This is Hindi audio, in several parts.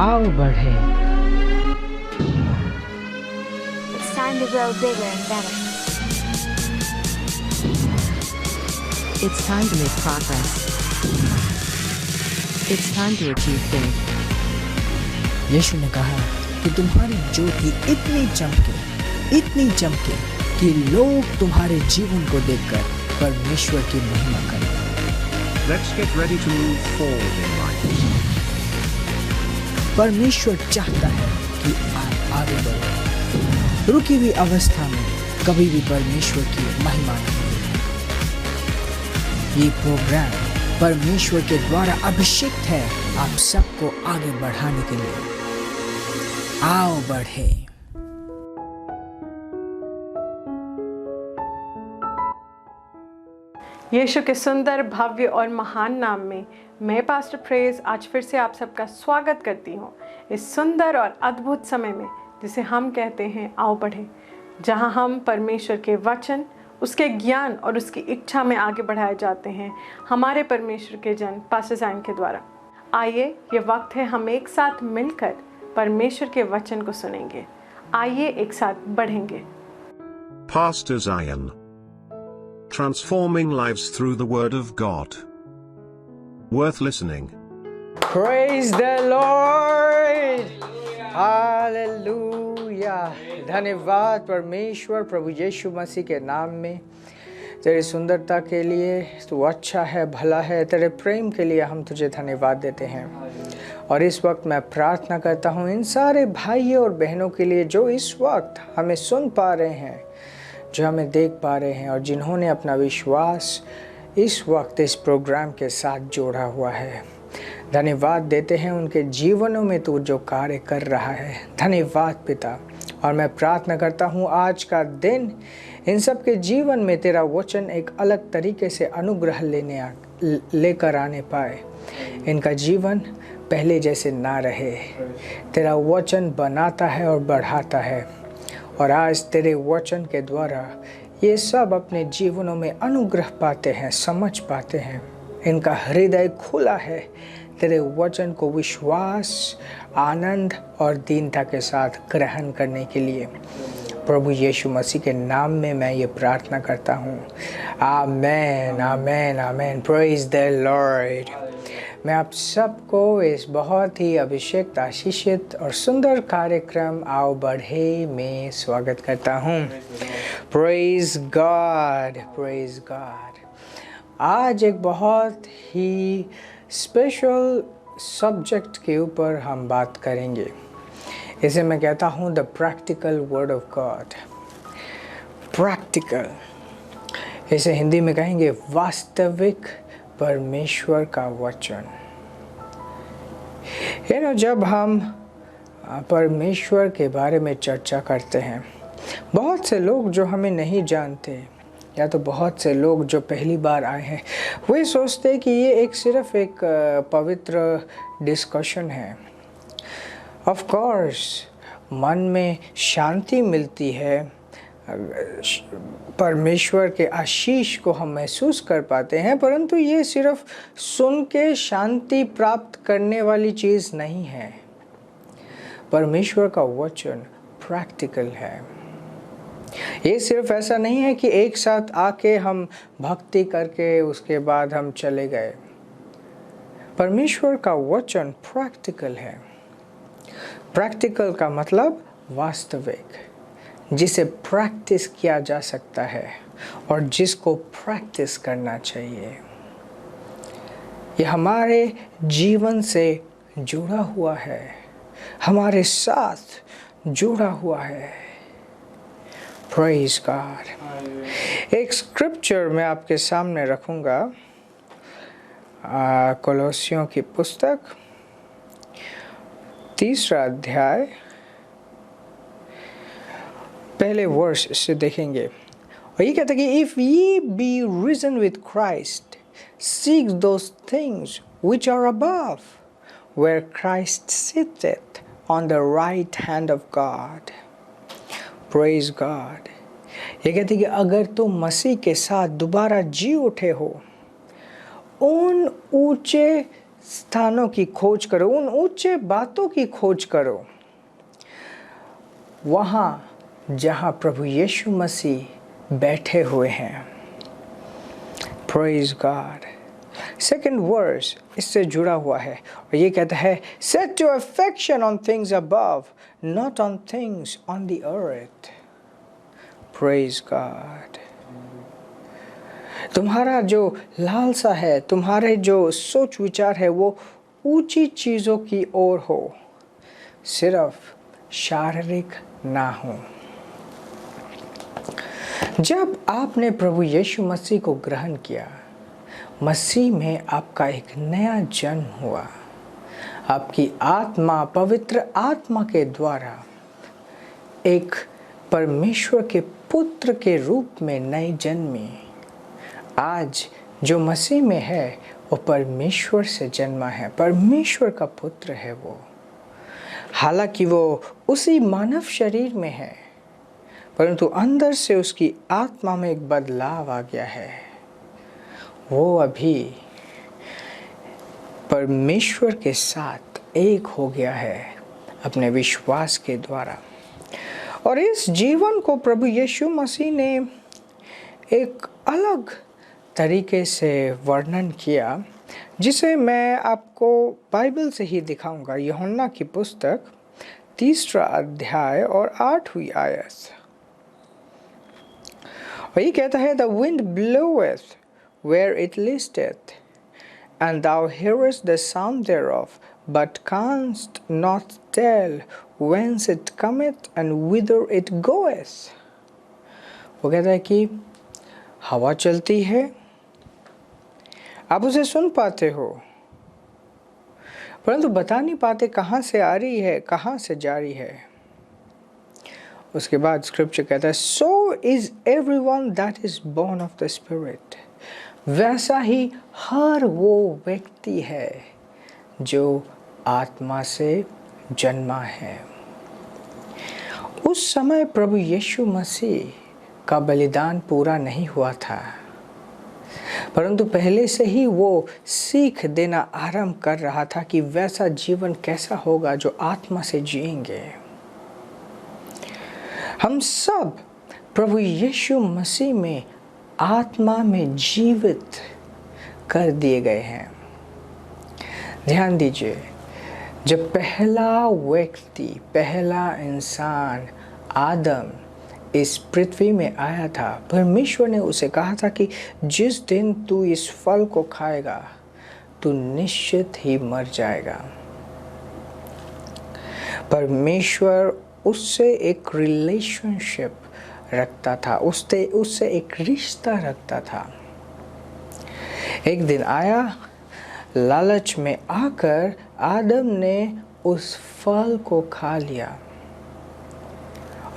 आओ बढ़े। It's time to grow bigger and better. It's time to make progress. It's time to achieve big. यीशु ने कहा कि तुम्हारी ज्योति इतनी चमके कि लोग तुम्हारे जीवन को देखकर परमेश्वर की महिमा करें। Let's get ready to move forward in life. परमेश्वर चाहता है कि आप आगे बढ़ो। रुकी हुई अवस्था में कभी भी परमेश्वर की महिमा नहीं होती। ये प्रोग्राम परमेश्वर के द्वारा अभिषेक है आप सबको आगे बढ़ाने के लिए। आओ बढ़े। यीशु के सुंदर, भव्य और महान नाम में मैं पास्टर प्रेज आज फिर से आप सबका स्वागत करती हूँ इस सुंदर और अद्भुत समय में जिसे हम कहते हैं आओ बढ़े, जहाँ हम परमेश्वर के वचन, उसके ज्ञान और उसकी इच्छा में आगे बढ़ाए जाते हैं हमारे परमेश्वर के जन पास्टर ज़ायन के द्वारा। आइए, ये वक्त है हम एक साथ मिलकर परमेश्वर के वचन को सुनेंगे। आइए एक साथ बढ़ेंगे। Pastor Zion. Transforming lives through the Word of God. Worth listening. Praise the Lord. Hallelujah. धन्यवाद परमेश्वर प्रभु यीशु मसीह के नाम में। तेरी सुंदरता के लिए तू अच्छा है, भला है, तेरे प्रेम के लिए हम तुझे धन्यवाद देते हैं। और इस वक्त मैं प्रार्थना करता हूँ इन सारे भाइयों और बहनों के लिए जो इस वक्त हमें सुन पा रहे हैं, जो हमें देख पा रहे हैं और जिन्होंने अपना विश्वास इस वक्त इस प्रोग्राम के साथ जोड़ा हुआ है। धन्यवाद देते हैं उनके जीवनों में तू जो कार्य कर रहा है। धन्यवाद पिता। और मैं प्रार्थना करता हूँ आज का दिन इन सब के जीवन में तेरा वचन एक अलग तरीके से अनुग्रह लेकर आने पाए। इनका जीवन पहले जैसे ना रहे। तेरा वचन बनाता है और बढ़ाता है। और आज तेरे वचन के द्वारा ये सब अपने जीवनों में अनुग्रह पाते हैं, समझ पाते हैं। इनका हृदय खुला है तेरे वचन को विश्वास, आनंद और दीनता के साथ ग्रहण करने के लिए। प्रभु यीशु मसीह के नाम में मैं ये प्रार्थना करता हूँ। Amen, amen, amen. Praise the Lord. मैं आप सबको इस बहुत ही अभिषेक, आशीषित और सुंदर कार्यक्रम आओ बढ़े में स्वागत करता हूँ। Praise God, praise God. आज एक बहुत ही स्पेशल सब्जेक्ट के ऊपर हम बात करेंगे। इसे मैं कहता हूँ the practical word of God. Practical, इसे हिंदी में कहेंगे वास्तविक परमेश्वर का वचन। जब हम परमेश्वर के बारे में चर्चा करते हैं, बहुत से लोग जो हमें नहीं जानते या तो बहुत से लोग जो पहली बार आए हैं, वे सोचते हैं कि ये सिर्फ एक पवित्र डिस्कशन है। ऑफ कोर्स मन में शांति मिलती है, परमेश्वर के आशीष को हम महसूस कर पाते हैं, परंतु ये सिर्फ सुन के शांति प्राप्त करने वाली चीज़ नहीं है। परमेश्वर का वचन प्रैक्टिकल है। ये सिर्फ ऐसा नहीं है कि एक साथ आके हम भक्ति करके उसके बाद हम चले गए। परमेश्वर का वचन प्रैक्टिकल है। प्रैक्टिकल का मतलब वास्तविक, जिसे प्रैक्टिस किया जा सकता है और जिसको प्रैक्टिस करना चाहिए। ये हमारे जीवन से जुड़ा हुआ है, हमारे साथ जुड़ा हुआ है। Praise God. एक स्क्रिप्चर मैं आपके सामने रखूंगा, कोलोसियों की पुस्तक 3 अध्याय पहले वर्ष से देखेंगे। और ये कहता है कि if ye be risen with Christ, seek those things which are above, where Christ sitteth on the right hand of God. Praise God. ये कहती है कि अगर तुम मसीह के साथ दोबारा जी उठे हो, उन ऊंचे स्थानों की खोज करो, उन ऊंचे बातों की खोज करो, वहाँ जहाँ प्रभु यीशु मसीह बैठे हुए हैं। Praise God। सेकेंड वर्स इससे जुड़ा हुआ है और ये कहता है Set your affection on things above, not on things on the earth। Praise God। तुम्हारा जो लालसा है, तुम्हारे जो सोच विचार है, वो ऊंची चीज़ों की ओर हो, सिर्फ शारीरिक ना हो। जब आपने प्रभु यीशु मसीह को ग्रहण किया, मसीह में आपका एक नया जन्म हुआ। आपकी आत्मा पवित्र आत्मा के द्वारा एक परमेश्वर के पुत्र के रूप में नई जन्मी। आज जो मसीह में है वो परमेश्वर से जन्मा है, परमेश्वर का पुत्र है वो। हालांकि वो उसी मानव शरीर में है, परंतु अंदर से उसकी आत्मा में एक बदलाव आ गया है। वो अभी परमेश्वर के साथ एक हो गया है अपने विश्वास के द्वारा। और इस जीवन को प्रभु यीशु मसीह ने एक अलग तरीके से वर्णन किया, जिसे मैं आपको बाइबल से ही दिखाऊंगा। यूहन्ना की पुस्तक 3 अध्याय और 8वीं आयत। और ये कहता है, The wind bloweth where it listeth, and thou hearest the sound thereof, but canst not tell whence it cometh and whither it goeth। वो कहता है कि हवा चलती है, आप उसे सुन पाते हो, परंतु बता नहीं पाते कहाँ से आ रही है, कहाँ से जा रही है। उसके बाद स्क्रिप्चर कहता है, So is everyone that is born of the Spirit। वैसा ही हर वो व्यक्ति है जो आत्मा से जन्मा है। उस समय प्रभु यीशु मसीह का बलिदान पूरा नहीं हुआ था, परंतु पहले से ही वो सीख देना आरंभ कर रहा था कि वैसा जीवन कैसा होगा जो आत्मा से जिएंगे। हम सब प्रभु यीशु मसीह में आत्मा में जीवित कर दिए गए हैं। ध्यान दीजिए, जब पहला व्यक्ति, पहला इंसान आदम इस पृथ्वी में आया था, परमेश्वर ने उसे कहा था कि जिस दिन तू इस फल को खाएगा तू निश्चित ही मर जाएगा। परमेश्वर उससे एक रिलेशनशिप रखता था, उससे एक रिश्ता रखता था। एक दिन आया, लालच में आकर आदम ने उस फल को खा लिया,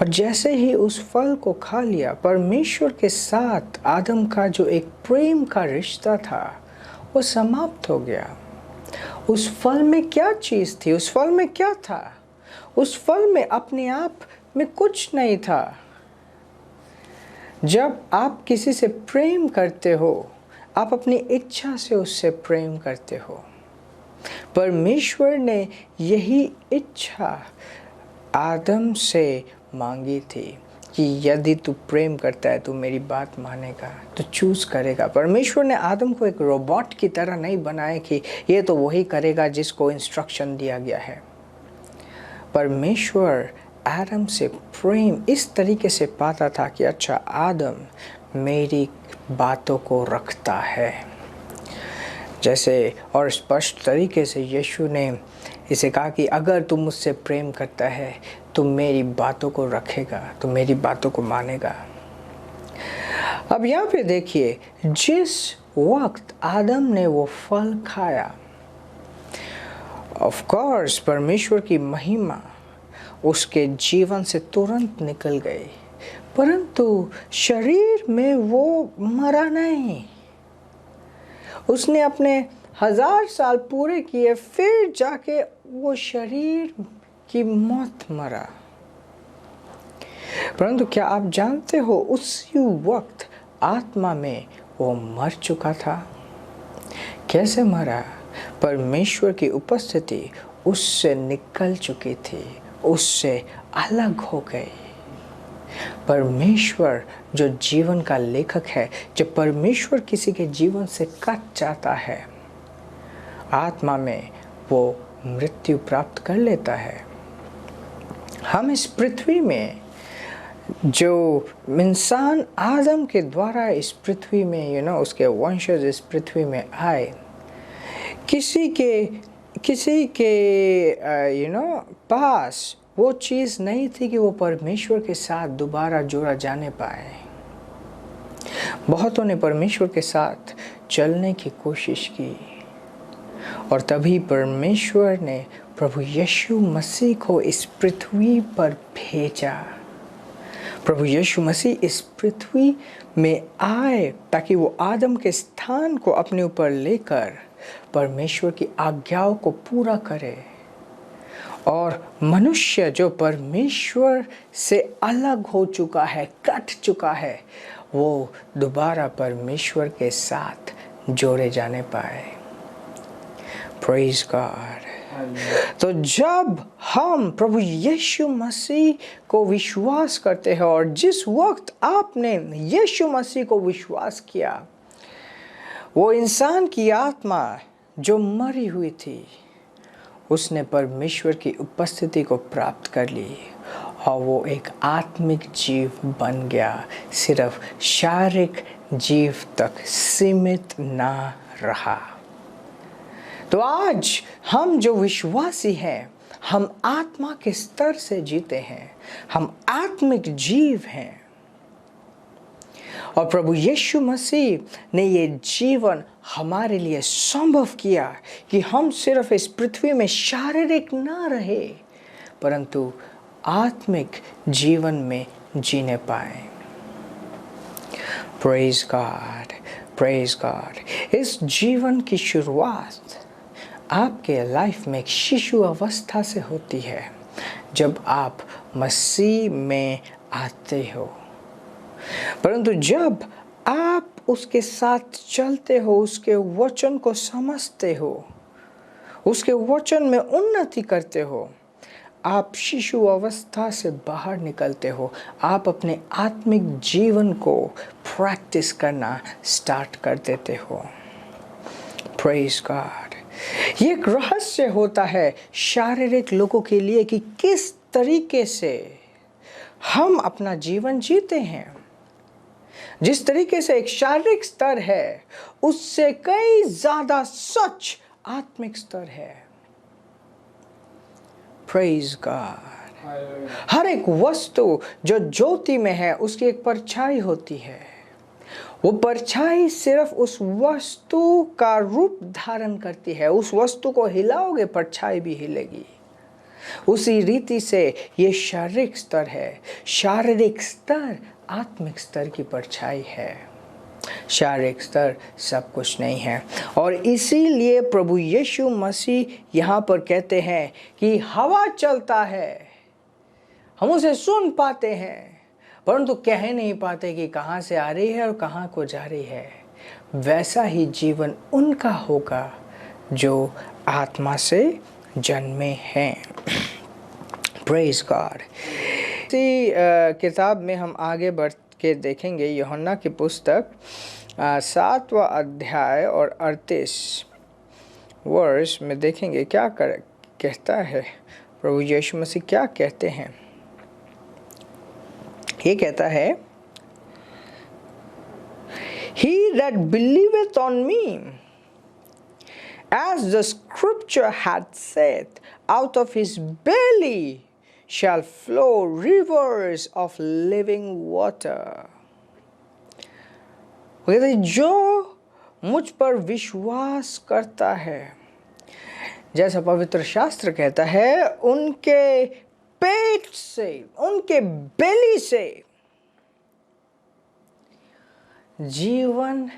और जैसे ही उस फल को खा लिया, परमेश्वर के साथ आदम का जो एक प्रेम का रिश्ता था वो समाप्त हो गया। उस फल में क्या चीज़ थी? उस फल में क्या था? उस फल में अपने आप में कुछ नहीं था। जब आप किसी से प्रेम करते हो, आप अपनी इच्छा से उससे प्रेम करते हो। परमेश्वर ने यही इच्छा आदम से मांगी थी कि यदि तू प्रेम करता है, तू मेरी बात मानेगा, तो चूज़ करेगा। परमेश्वर ने आदम को एक रोबोट की तरह नहीं बनाया कि ये तो वही करेगा जिसको इंस्ट्रक्शन दिया गया है। परमेश्वर आदम से प्रेम इस तरीके से पाता था कि अच्छा, आदम मेरी बातों को रखता है। जैसे और स्पष्ट तरीके से यीशु ने इसे कहा कि अगर तुम मुझसे प्रेम करता है तो मेरी बातों को रखेगा, तो मेरी बातों को मानेगा। अब यहाँ पे देखिए, जिस वक्त आदम ने वो फल खाया, ऑफ कोर्स परमेश्वर की महिमा उसके जीवन से तुरंत निकल गई, परंतु शरीर में वो मरा नहीं। उसने अपने 1000 साल पूरे किए, फिर जाके वो शरीर की मौत मरा। परंतु क्या आप जानते हो, उसी वक्त आत्मा में वो मर चुका था। कैसे मरा? परमेश्वर की उपस्थिति उससे निकल चुकी थी, उससे अलग हो गई। परमेश्वर जो जीवन का लेखक है, जब परमेश्वर किसी के जीवन से कट जाता है, आत्मा में वो मृत्यु प्राप्त कर लेता है। हम इस पृथ्वी में, जो इंसान आदम के द्वारा इस पृथ्वी में उसके वंशज इस पृथ्वी में आए, किसी के पास वो चीज़ नहीं थी कि वो परमेश्वर के साथ दोबारा जोड़ा जाने पाए। बहुतों ने परमेश्वर के साथ चलने की कोशिश की और तभी परमेश्वर ने प्रभु यीशु मसीह को इस पृथ्वी पर भेजा। प्रभु यीशु मसीह इस पृथ्वी में आए ताकि वो आदम के स्थान को अपने ऊपर लेकर परमेश्वर की आज्ञाओं को पूरा करे, और मनुष्य जो परमेश्वर से अलग हो चुका है, कट चुका है, वो दोबारा परमेश्वर के साथ जोड़े जाने पाए। Praise God. तो जब हम प्रभु यीशु मसीह को विश्वास करते हैं, और जिस वक्त आपने यीशु मसीह को विश्वास किया, वो इंसान की आत्मा जो मरी हुई थी, उसने परमेश्वर की उपस्थिति को प्राप्त कर ली और वो एक आत्मिक जीव बन गया, सिर्फ शारीरिक जीव तक सीमित ना रहा। तो आज हम जो विश्वासी हैं, हम आत्मा के स्तर से जीते हैं, हम आत्मिक जीव हैं, और प्रभु यीशु मसीह ने ये जीवन हमारे लिए संभव किया कि हम सिर्फ इस पृथ्वी में शारीरिक ना रहे, परंतु आत्मिक जीवन में जीने पाए। Praise God, praise God. इस जीवन की शुरुआत आपके लाइफ में एक शिशु अवस्था से होती है, जब आप मसीह में आते हो। परंतु जब आप उसके साथ चलते हो, उसके वचन को समझते हो, उसके वचन में उन्नति करते हो, आप शिशु अवस्था से बाहर निकलते हो, आप अपने आत्मिक जीवन को प्रैक्टिस करना स्टार्ट कर देते हो। Praise God. ये एक रहस्य होता है शारीरिक लोगों के लिए कि किस तरीके से हम अपना जीवन जीते हैं। जिस तरीके से एक शारीरिक स्तर है, उससे कई ज़्यादा सच आत्मिक स्तर है। Praise God. हर एक वस्तु जो ज्योति में है, उसकी एक परछाई होती है। वो परछाई सिर्फ उस वस्तु का रूप धारण करती है। उस वस्तु को हिलाओगे, परछाई भी हिलेगी। उसी रीति से ये शारीरिक स्तर है। शारीरिक स्तर आत्मिक स्तर की परछाई है। शारीरिक स्तर सब कुछ नहीं है। और इसीलिए प्रभु यीशु मसीह यहाँ पर कहते हैं कि हवा चलता है, हम उसे सुन पाते हैं, परंतु कह नहीं पाते कि कहाँ से आ रही है और कहाँ को जा रही है। वैसा ही जीवन उनका होगा जो आत्मा से जन्मे हैं। Praise God. इसी किताब में हम आगे बढ़ के देखेंगे, यूहन्ना की पुस्तक 7वां अध्याय और 38 वर्ष में देखेंगे क्या कहता है प्रभु यीशु मसीह, क्या कहते हैं। ये कहता है, He that believeth on me, as the scripture had said, out of his belly shall flow rivers of living water. जो मुझ पर विश्वास करता है, जैसा पवित्र शास्त्र कहता है, उनके पेट से, उनके बेली से जीवन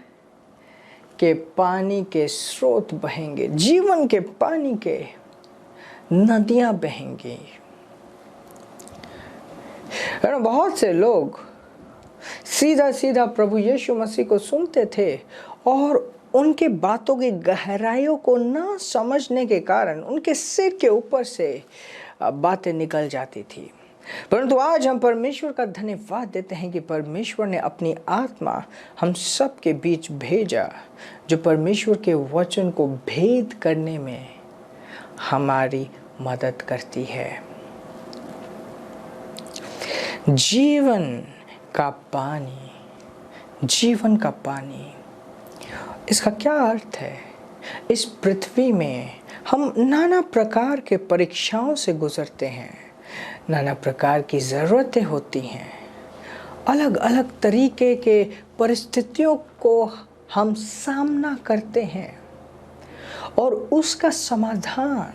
के पानी के स्रोत बहेंगे, जीवन के पानी के नदियां बहेंगी। बहुत से लोग सीधा सीधा प्रभु यीशु मसीह को सुनते थे और उनके बातों की गहराइयों को ना समझने के कारण उनके सिर के ऊपर से बातें निकल जाती थी। परंतु आज हम परमेश्वर का धन्यवाद देते हैं कि परमेश्वर ने अपनी आत्मा हम सब के बीच भेजा, जो परमेश्वर के वचन को भेद करने में हमारी मदद करती है। जीवन का पानी, जीवन का पानी, इसका क्या अर्थ है? इस पृथ्वी में हम नाना प्रकार के परीक्षाओं से गुजरते हैं, नाना प्रकार की ज़रूरतें होती हैं, अलग अलग तरीके के परिस्थितियों को हम सामना करते हैं और उसका समाधान,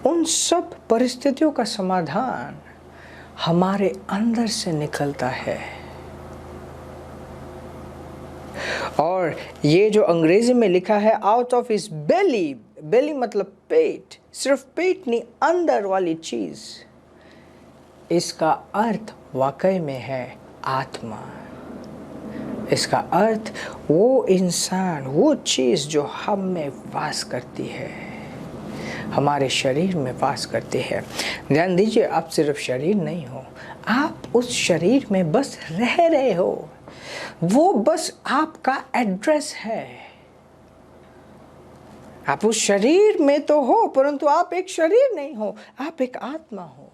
उन सब परिस्थितियों का समाधान हमारे अंदर से निकलता है। और ये जो अंग्रेजी में लिखा है आउट ऑफ हिज बेली, बेली मतलब पेट, सिर्फ पेट नहीं, अंदर वाली चीज़, इसका अर्थ वाकई में है आत्मा। इसका अर्थ वो इंसान, वो चीज़ जो हम में वास करती है, हमारे शरीर में वास करती है। ध्यान दीजिए, आप सिर्फ शरीर नहीं हो, आप उस शरीर में बस रह रहे हो, वो बस आपका एड्रेस है। आप उस शरीर में तो हो, परंतु आप एक शरीर नहीं हो, आप एक आत्मा हो।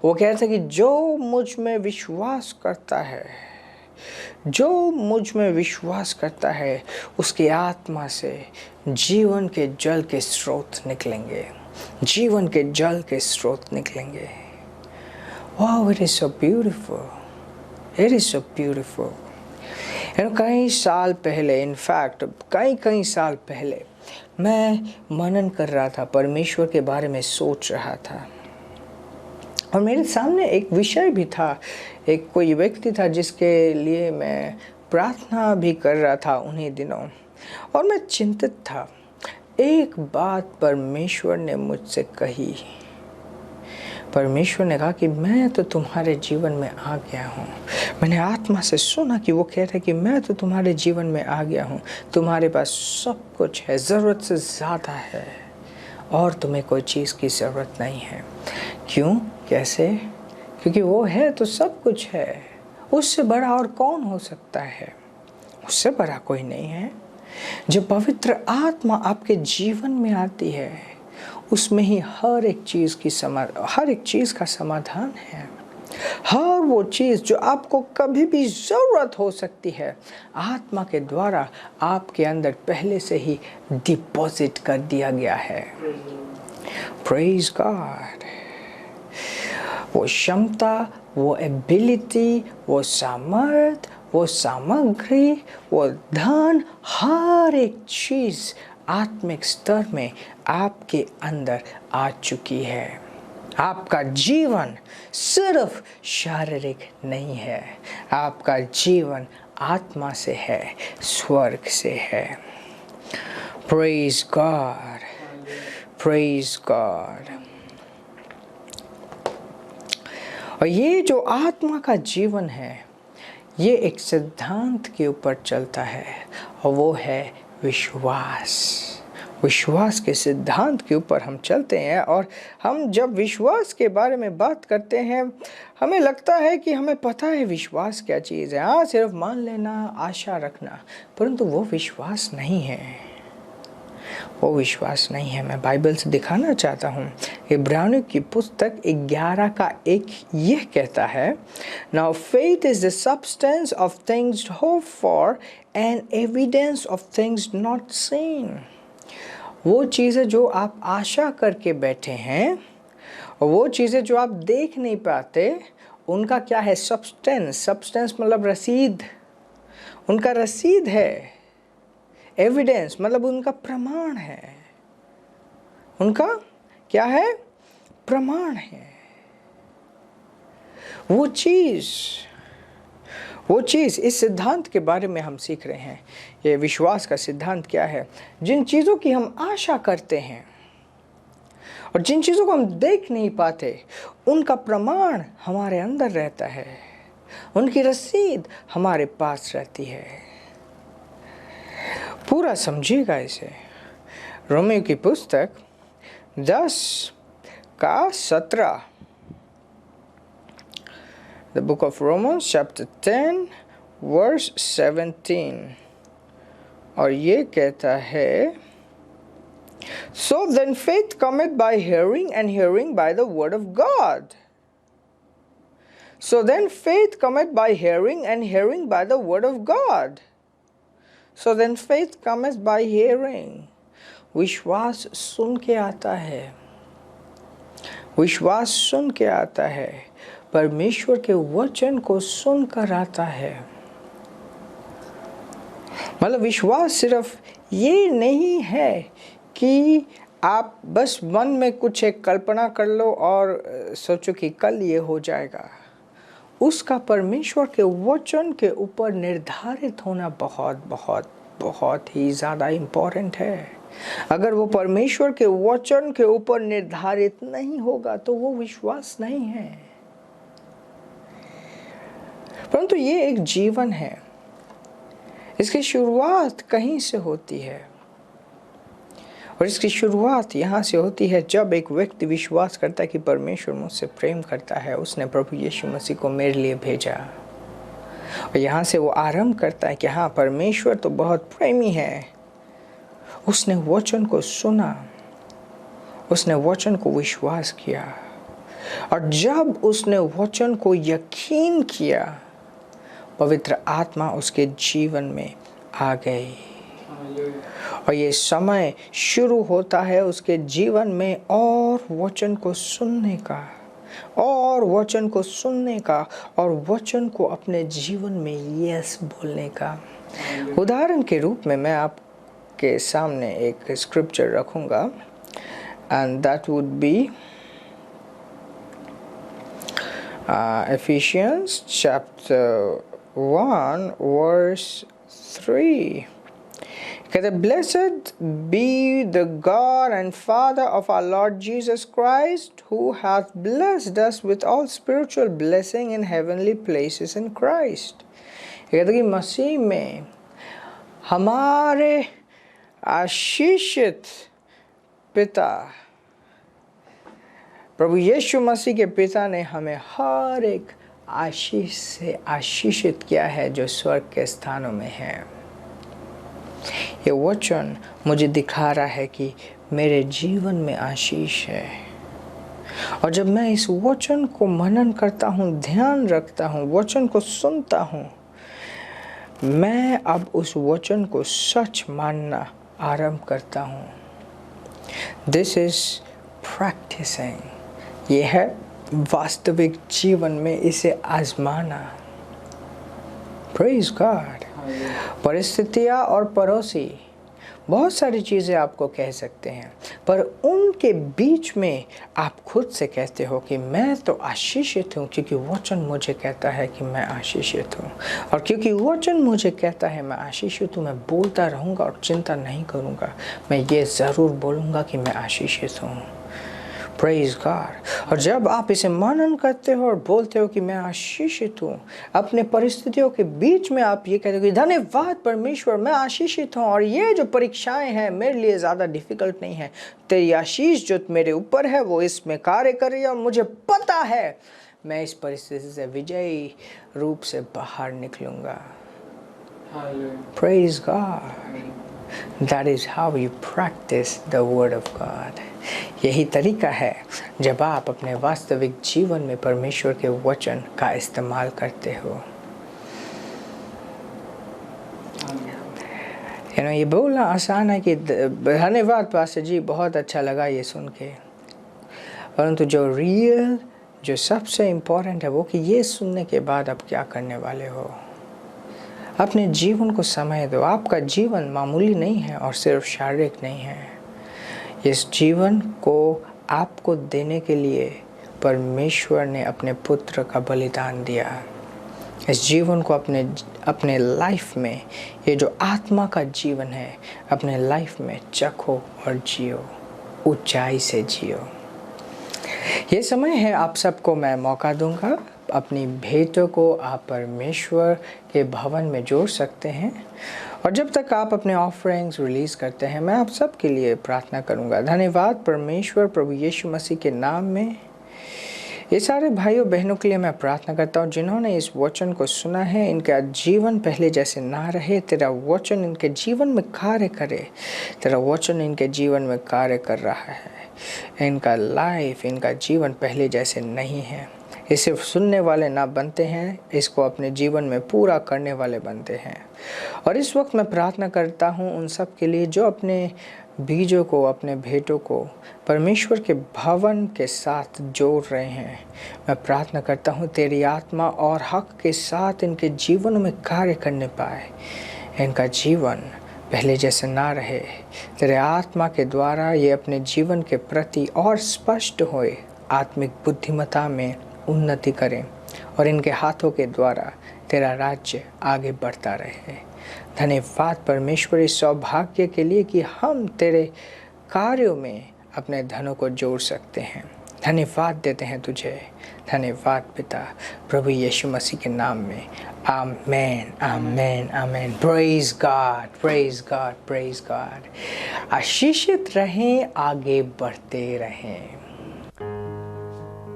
वो कहते हैं कि जो मुझ में विश्वास करता है, जो मुझ में विश्वास करता है, उसकी आत्मा से जीवन के जल के स्रोत निकलेंगे, जीवन के जल के स्रोत निकलेंगे। Wow, it is so beautiful, it is so beautiful. कई साल पहले, इनफैक्ट कई साल पहले मैं मनन कर रहा था, परमेश्वर के बारे में सोच रहा था, और मेरे सामने एक विषय भी था, एक कोई व्यक्ति था जिसके लिए मैं प्रार्थना भी कर रहा था उन्हीं दिनों, और मैं चिंतित था। एक बात परमेश्वर ने मुझसे कही, परमेश्वर ने कहा कि मैं तो तुम्हारे जीवन में आ गया हूँ। मैंने आत्मा से सुना कि वो कह रहा है कि मैं तो तुम्हारे जीवन में आ गया हूँ, तुम्हारे पास सब कुछ है, ज़रूरत से ज़्यादा है, और तुम्हें कोई चीज़ की ज़रूरत नहीं है। क्यों? कैसे? क्योंकि वो है तो सब कुछ है, उससे बड़ा और कौन हो सकता है? उससे बड़ा कोई नहीं है। जब पवित्र आत्मा आपके जीवन में आती है, उसमें ही हर एक चीज़ का समाधान है। हर वो चीज़ जो आपको कभी भी ज़रूरत हो सकती है, आत्मा के द्वारा आपके अंदर पहले से ही डिपॉजिट कर दिया गया है। Praise God. वो क्षमता, वो एबिलिटी, वो सामर्थ, वो सामग्री, वो धन, हर एक चीज़ आत्मिक स्तर में आपके अंदर आ चुकी है। आपका जीवन सिर्फ शारीरिक नहीं है, आपका जीवन आत्मा से है, स्वर्ग से है। Praise God, praise God. और ये जो आत्मा का जीवन है, ये एक सिद्धांत के ऊपर चलता है, और वो है विश्वास। विश्वास के सिद्धांत के ऊपर हम चलते हैं, और हम जब विश्वास के बारे में बात करते हैं, हमें लगता है कि हमें पता है विश्वास क्या चीज़ है। हाँ, सिर्फ मान लेना, आशा रखना, परंतु वो विश्वास नहीं है, वो विश्वास नहीं है। मैं बाइबल से दिखाना चाहता हूँ। इब्रानियों की पुस्तक 11 का 1 यह कहता है, now faith is the substance of things hoped for and evidence of things not seen. वो चीज़ें जो आप आशा करके बैठे हैं, और वो चीज़ें जो आप देख नहीं पाते, उनका क्या है? सब्सटेंस। सब्सटेंस मतलब रसीद, उनका रसीद है। एविडेंस मतलब उनका प्रमाण है। उनका क्या है? प्रमाण है। वो चीज़, इस सिद्धांत के बारे में हम सीख रहे हैं। ये विश्वास का सिद्धांत क्या है? जिन चीज़ों की हम आशा करते हैं और जिन चीज़ों को हम देख नहीं पाते, उनका प्रमाण हमारे अंदर रहता है, उनकी रसीद हमारे पास रहती है। पूरा समझिएगा इसे। रोमियो की पुस्तक 10:17, The book of Romans chapter 10 verse 17, और ये कहता है, So then faith cometh by hearing, and hearing by the word of God. So then faith cometh by hearing, and hearing by the word of God. So then faith cometh by hearing. विश्वास सुन के आता है, विश्वास सुन के आता है, परमेश्वर के वचन को सुनकर आता है। मतलब विश्वास सिर्फ ये नहीं है कि आप बस मन में कुछ एक कल्पना कर लो और सोचो कि कल ये हो जाएगा। उसका परमेश्वर के वचन के ऊपर निर्धारित होना बहुत बहुत बहुत ही ज़्यादा इम्पोर्टेंट है। अगर वो परमेश्वर के वचन के ऊपर निर्धारित नहीं होगा तो वो विश्वास नहीं है। परंतु ये एक जीवन है, इसकी शुरुआत कहीं से होती है, और इसकी शुरुआत यहाँ से होती है जब एक व्यक्ति विश्वास करता है कि परमेश्वर मुझसे प्रेम करता है, उसने प्रभु यीशु मसीह को मेरे लिए भेजा। और यहाँ से वो आरंभ करता है कि हाँ, परमेश्वर तो बहुत प्रेमी है। उसने वचन को सुना, उसने वचन को विश्वास किया, और जब उसने वचन को यकीन किया, पवित्र आत्मा उसके जीवन में आ गई, और ये समय शुरू होता है उसके जीवन में और वचन को सुनने का, और वचन को सुनने का, और वचन को अपने जीवन में यस बोलने का। उदाहरण के रूप में मैं आपके सामने एक स्क्रिप्चर रखूंगा, and that would be Ephesians chapter 1 verse 3. कहते, Blessed be the God and Father of our Lord Jesus Christ, who hath blessed us with all spiritual blessing in heavenly places in Christ. कहते कि मसीह में हमारे आशीषित पिता, प्रभु यीशु मसीह के पिता ने हमें हर एक आशीष से आशीषित किया है जो स्वर्ग के स्थानों में है। ये वचन मुझे दिखा रहा है कि मेरे जीवन में आशीष है, और जब मैं इस वचन को मनन करता हूँ, ध्यान रखता हूँ, वचन को सुनता हूँ, मैं अब उस वचन को सच मानना आरंभ करता हूँ। दिस इज प्रैक्टिसिंग, ये है वास्तविक जीवन में इसे आजमाना। Praise God. परिस्थितियाँ और पड़ोसी बहुत सारी चीज़ें आपको कह सकते हैं, पर उनके बीच में आप खुद से कहते हो कि मैं तो आशीषित हूँ, क्योंकि वचन मुझे कहता है कि मैं आशीषित हूँ, और क्योंकि वचन मुझे कहता है मैं आशीषित हूँ, मैं बोलता रहूँगा और चिंता नहीं करूँगा। मैं ये ज़रूर बोलूँगा कि मैं आशीषित हूँ। Praise God. और जब आप इसे मनन करते हो और बोलते हो कि मैं आशीषित हूँ, अपने परिस्थितियों के बीच में आप ये कहते हो कि धन्यवाद परमेश्वर, मैं आशीषित हूँ, और ये जो परीक्षाएं हैं मेरे लिए ज़्यादा डिफ़िकल्ट नहीं है। तेरी आशीष जो मेरे ऊपर है वो इसमें कार्य कर रही है, और मुझे पता है मैं इस परिस्थिति से विजयी रूप से बाहर निकलूँगा। Praise God. That is how you practice the word of God. यही तरीका है जब आप अपने वास्तविक जीवन में परमेश्वर के वचन का इस्तेमाल करते हो। ये बोलना आसान है कि धन्यवाद पास्टर जी, बहुत अच्छा लगा ये सुन के, परंतु जो सबसे इम्पोर्टेंट है वो कि ये सुनने के बाद आप क्या करने वाले हो। अपने जीवन को समय दो। आपका जीवन मामूली नहीं है और सिर्फ शारीरिक नहीं है। इस जीवन को आपको देने के लिए परमेश्वर ने अपने पुत्र का बलिदान दिया। इस जीवन को अपने लाइफ में, ये जो आत्मा का जीवन है, अपने लाइफ में चखो और जियो, ऊंचाई से जियो। ये समय है, आप सबको मैं मौका दूंगा, अपनी भेंटों को आप परमेश्वर के भवन में जोड़ सकते हैं, और जब तक आप अपने ऑफरिंग्स रिलीज़ करते हैं, मैं आप सब के लिए प्रार्थना करूंगा। धन्यवाद परमेश्वर, प्रभु यीशु मसीह के नाम में ये सारे भाइयों बहनों के लिए मैं प्रार्थना करता हूँ जिन्होंने इस वचन को सुना है। इनका जीवन पहले जैसे ना रहे, तेरा वचन इनके जीवन में कार्य करे। तेरा वचन इनके जीवन में कार्य कर रहा है। इनका लाइफ, इनका जीवन पहले जैसे नहीं है। ये सिर्फ सुनने वाले ना बनते हैं, इसको अपने जीवन में पूरा करने वाले बनते हैं। और इस वक्त मैं प्रार्थना करता हूँ उन सब के लिए जो अपने बीजों को, अपने भेंटों को परमेश्वर के भवन के साथ जोड़ रहे हैं। मैं प्रार्थना करता हूँ तेरी आत्मा और हक के साथ इनके जीवन में कार्य करने पाए। इनका जीवन पहले जैसे ना रहे, तेरे आत्मा के द्वारा ये अपने जीवन के प्रति और स्पष्ट होए, आत्मिक बुद्धिमत्ता में उन्नति करें और इनके हाथों के द्वारा तेरा राज्य आगे बढ़ता रहे। धन्यवाद परमेश्वर इस सौभाग्य के लिए कि हम तेरे कार्यों में अपने धनों को जोड़ सकते हैं। धन्यवाद देते हैं तुझे। धन्यवाद पिता, प्रभु यीशु मसीह के नाम में। Amen, amen, amen. Praise God, praise God, praise God. आशीषित रहें, आगे बढ़ते रहें।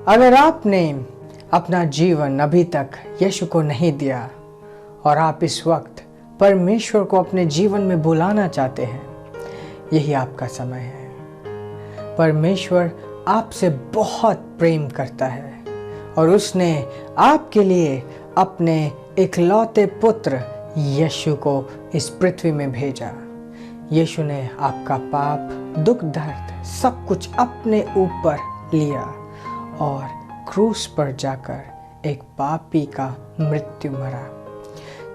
अगर आपने अपना जीवन अभी तक यीशु को नहीं दिया और आप इस वक्त परमेश्वर को अपने जीवन में बुलाना चाहते हैं, यही आपका समय है। परमेश्वर आपसे बहुत प्रेम करता है और उसने आपके लिए अपने इकलौते पुत्र यीशु को इस पृथ्वी में भेजा। यीशु ने आपका पाप, दुख, दर्द सब कुछ अपने ऊपर लिया और क्रूस पर जाकर एक पापी का मृत्यु मरा।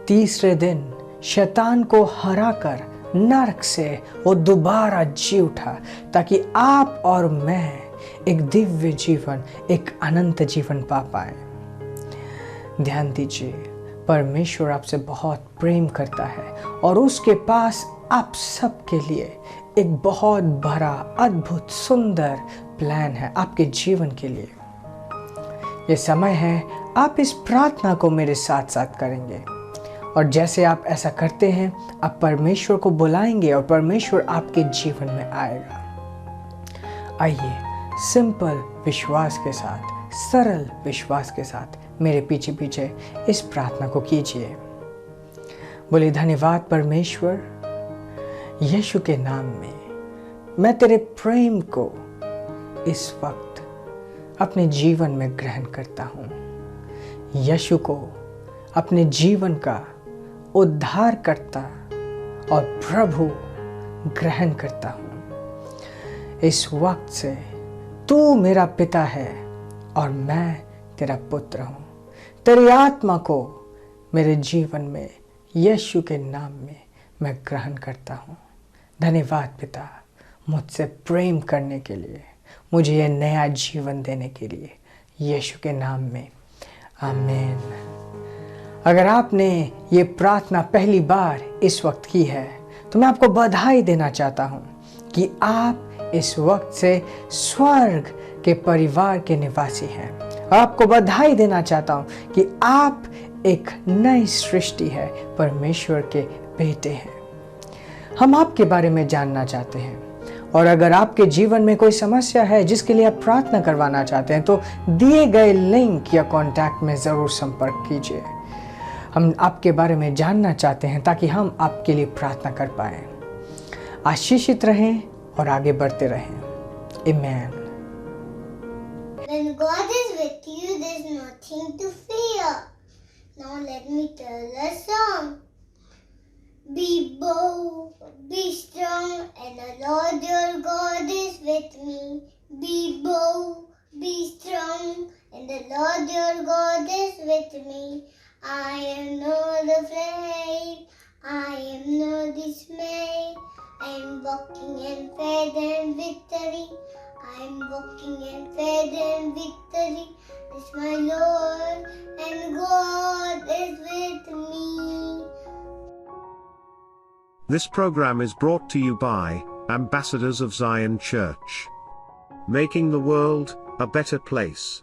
तीसरे दिन शैतान को हराकर नरक से वो दोबारा जी उठा ताकि आप और मैं एक दिव्य जीवन, एक अनंत जीवन पा पाए। ध्यान दीजिए, परमेश्वर आपसे बहुत प्रेम करता है और उसके पास आप सबके लिए एक बहुत बड़ा, अद्भुत, सुंदर प्लान है आपके जीवन के लिए। ये समय है आप इस प्रार्थना को मेरे साथ साथ करेंगे और जैसे आप ऐसा करते हैं, आप परमेश्वर को बुलाएंगे और परमेश्वर आपके जीवन में आएगा। आइए सिंपल विश्वास के साथ, सरल विश्वास के साथ मेरे पीछे पीछे इस प्रार्थना को कीजिए। बोलिए, धन्यवाद परमेश्वर, यीशु के नाम में मैं तेरे प्रेम को इस वक्त अपने जीवन में ग्रहण करता हूँ। यीशु को अपने जीवन का उद्धारकर्ता और प्रभु ग्रहण करता हूँ। इस वक्त से तू मेरा पिता है और मैं तेरा पुत्र हूँ। तेरी आत्मा को मेरे जीवन में यीशु के नाम में मैं ग्रहण करता हूँ। धन्यवाद पिता, मुझसे प्रेम करने के लिए, मुझे यह नया जीवन देने के लिए, यीशु के नाम में। आमीन। अगर आपने ये प्रार्थना पहली बार इस वक्त की है तो मैं आपको बधाई देना चाहता हूँ कि आप इस वक्त से स्वर्ग के परिवार के निवासी हैं। और आपको बधाई देना चाहता हूँ कि आप एक नई सृष्टि है, परमेश्वर के बेटे हैं। हम आपके बारे में जानना चाहते हैं और अगर आपके जीवन में कोई समस्या है जिसके लिए आप प्रार्थना करवाना चाहते हैं तो दिए गए लिंक या कॉन्टैक्ट में ज़रूर संपर्क कीजिए। हम आपके बारे में जानना चाहते हैं ताकि हम आपके लिए प्रार्थना कर पाएं। आशीषित रहें और आगे बढ़ते रहें। आमीन। When God is with you, there's nothing to fear. Now let me tell a song. Be bold, be strong, and the Lord your God is with me. Be bold, be strong, and the Lord your God is with me. I am not afraid, I am not dismayed. I am walking in faith and victory. I am walking in faith and victory. It's my Lord and God is with me. This program is brought to you by Ambassadors of Zion Church, making the world a better place.